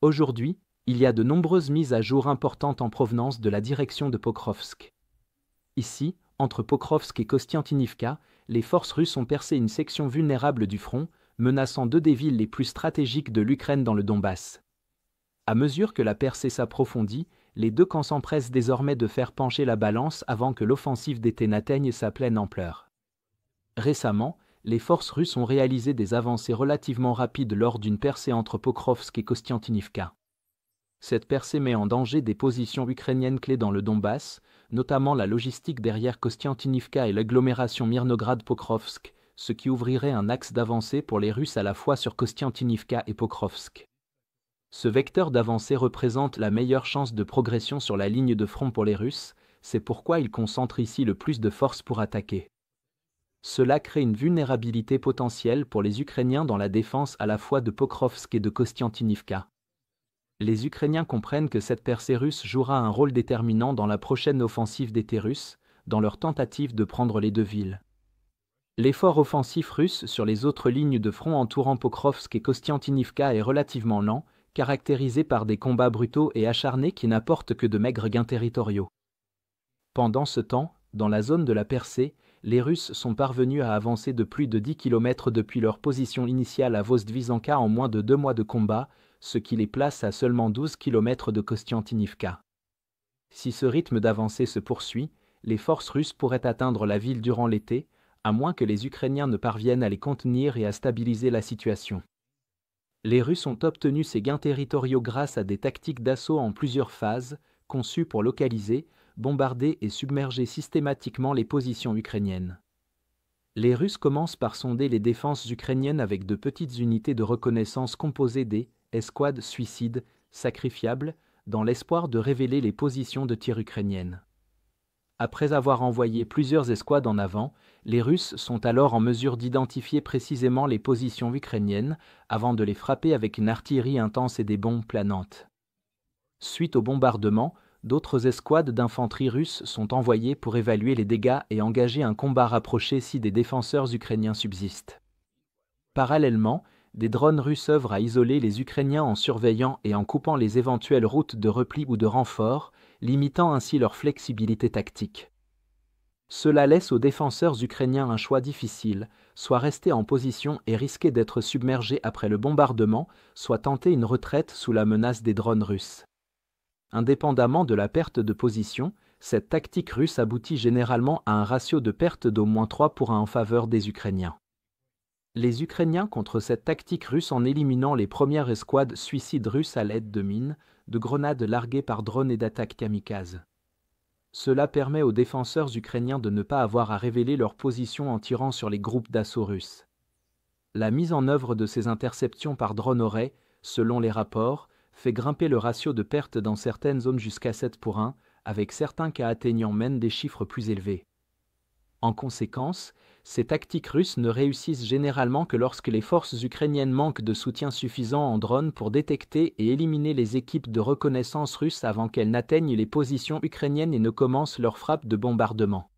Aujourd'hui, il y a de nombreuses mises à jour importantes en provenance de la direction de Pokrovsk. Ici, entre Pokrovsk et Kostiantynivka, les forces russes ont percé une section vulnérable du front, menaçant deux des villes les plus stratégiques de l'Ukraine dans le Donbass. À mesure que la percée s'approfondit, les deux camps s'empressent désormais de faire pencher la balance avant que l'offensive d'été n'atteigne sa pleine ampleur. Récemment, les forces russes ont réalisé des avancées relativement rapides lors d'une percée entre Pokrovsk et Kostiantynivka. Cette percée met en danger des positions ukrainiennes clés dans le Donbass, notamment la logistique derrière Kostiantynivka et l'agglomération Mirnograd-Pokrovsk, ce qui ouvrirait un axe d'avancée pour les Russes à la fois sur Kostiantynivka et Pokrovsk. Ce vecteur d'avancée représente la meilleure chance de progression sur la ligne de front pour les Russes, c'est pourquoi ils concentrent ici le plus de forces pour attaquer. Cela crée une vulnérabilité potentielle pour les Ukrainiens dans la défense à la fois de Pokrovsk et de Kostiantynivka. Les Ukrainiens comprennent que cette percée russe jouera un rôle déterminant dans la prochaine offensive d'été russe, dans leur tentative de prendre les deux villes. L'effort offensif russe sur les autres lignes de front entourant Pokrovsk et Kostiantynivka est relativement lent, caractérisé par des combats brutaux et acharnés qui n'apportent que de maigres gains territoriaux. Pendant ce temps, dans la zone de la percée, les Russes sont parvenus à avancer de plus de 10 km depuis leur position initiale à Vozdvizhanka en moins de 2 mois de combat, ce qui les place à seulement 12 km de Kostiantynivka. Si ce rythme d'avancée se poursuit, les forces russes pourraient atteindre la ville durant l'été, à moins que les Ukrainiens ne parviennent à les contenir et à stabiliser la situation. Les Russes ont obtenu ces gains territoriaux grâce à des tactiques d'assaut en plusieurs phases, conçues pour localiser, bombarder et submerger systématiquement les positions ukrainiennes. Les Russes commencent par sonder les défenses ukrainiennes avec de petites unités de reconnaissance composées des escouades suicides sacrifiables, dans l'espoir de révéler les positions de tir ukrainiennes. Après avoir envoyé plusieurs escouades en avant, les Russes sont alors en mesure d'identifier précisément les positions ukrainiennes avant de les frapper avec une artillerie intense et des bombes planantes. Suite au bombardement, d'autres escouades d'infanterie russes sont envoyées pour évaluer les dégâts et engager un combat rapproché si des défenseurs ukrainiens subsistent. Parallèlement, des drones russes œuvrent à isoler les Ukrainiens en surveillant et en coupant les éventuelles routes de repli ou de renfort, limitant ainsi leur flexibilité tactique. Cela laisse aux défenseurs ukrainiens un choix difficile, soit rester en position et risquer d'être submergés après le bombardement, soit tenter une retraite sous la menace des drones russes. Indépendamment de la perte de position, cette tactique russe aboutit généralement à un ratio de perte d'au moins 3 pour 1 en faveur des Ukrainiens. Les Ukrainiens contre cette tactique russe en éliminant les premières escouades suicides russes à l'aide de mines, de grenades larguées par drones et d'attaques kamikazes. Cela permet aux défenseurs ukrainiens de ne pas avoir à révéler leur position en tirant sur les groupes d'assaut russes. La mise en œuvre de ces interceptions par drone aurait, selon les rapports, fait grimper le ratio de perte dans certaines zones jusqu'à 7 pour 1, avec certains cas atteignant même des chiffres plus élevés. En conséquence, ces tactiques russes ne réussissent généralement que lorsque les forces ukrainiennes manquent de soutien suffisant en drone pour détecter et éliminer les équipes de reconnaissance russes avant qu'elles n'atteignent les positions ukrainiennes et ne commencent leur frappe de bombardement.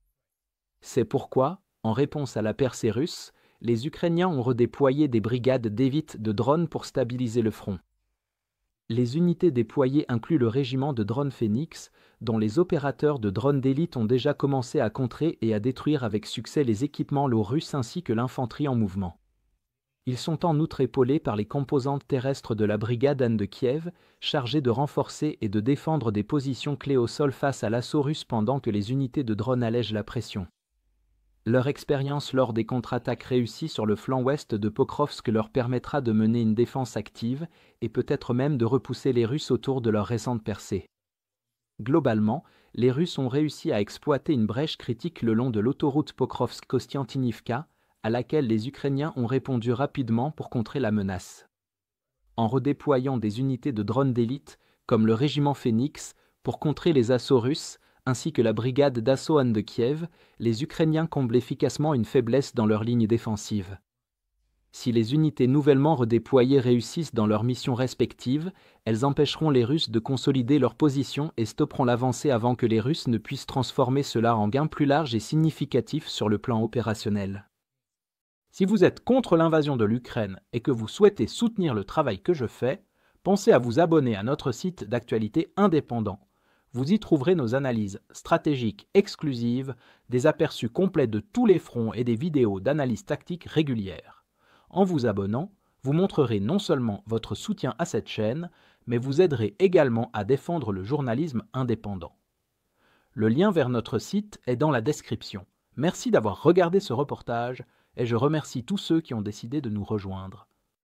C'est pourquoi, en réponse à la percée russe, les Ukrainiens ont redéployé des brigades d'évite de drones pour stabiliser le front. Les unités déployées incluent le régiment de drones Phoenix, dont les opérateurs de drones d'élite ont déjà commencé à contrer et à détruire avec succès les équipements lourds russes ainsi que l'infanterie en mouvement. Ils sont en outre épaulés par les composantes terrestres de la brigade Anne de Kiev, chargée de renforcer et de défendre des positions clés au sol face à l'assaut russe pendant que les unités de drones allègent la pression. Leur expérience lors des contre-attaques réussies sur le flanc ouest de Pokrovsk leur permettra de mener une défense active et peut-être même de repousser les Russes autour de leur récente percée. Globalement, les Russes ont réussi à exploiter une brèche critique le long de l'autoroute Pokrovsk-Kostiantynivka, à laquelle les Ukrainiens ont répondu rapidement pour contrer la menace. En redéployant des unités de drones d'élite, comme le régiment Phoenix, pour contrer les assauts russes, ainsi que la brigade d'assaut Anne de Kiev, les Ukrainiens comblent efficacement une faiblesse dans leur ligne défensive. Si les unités nouvellement redéployées réussissent dans leurs missions respectives, elles empêcheront les Russes de consolider leur position et stopperont l'avancée avant que les Russes ne puissent transformer cela en gain plus large et significatif sur le plan opérationnel. Si vous êtes contre l'invasion de l'Ukraine et que vous souhaitez soutenir le travail que je fais, Pensez à vous abonner à notre site d'actualité indépendant. Vous y trouverez nos analyses stratégiques exclusives, des aperçus complets de tous les fronts et des vidéos d'analyse tactique régulières. En vous abonnant, vous montrerez non seulement votre soutien à cette chaîne, mais vous aiderez également à défendre le journalisme indépendant. Le lien vers notre site est dans la description. Merci d'avoir regardé ce reportage et je remercie tous ceux qui ont décidé de nous rejoindre.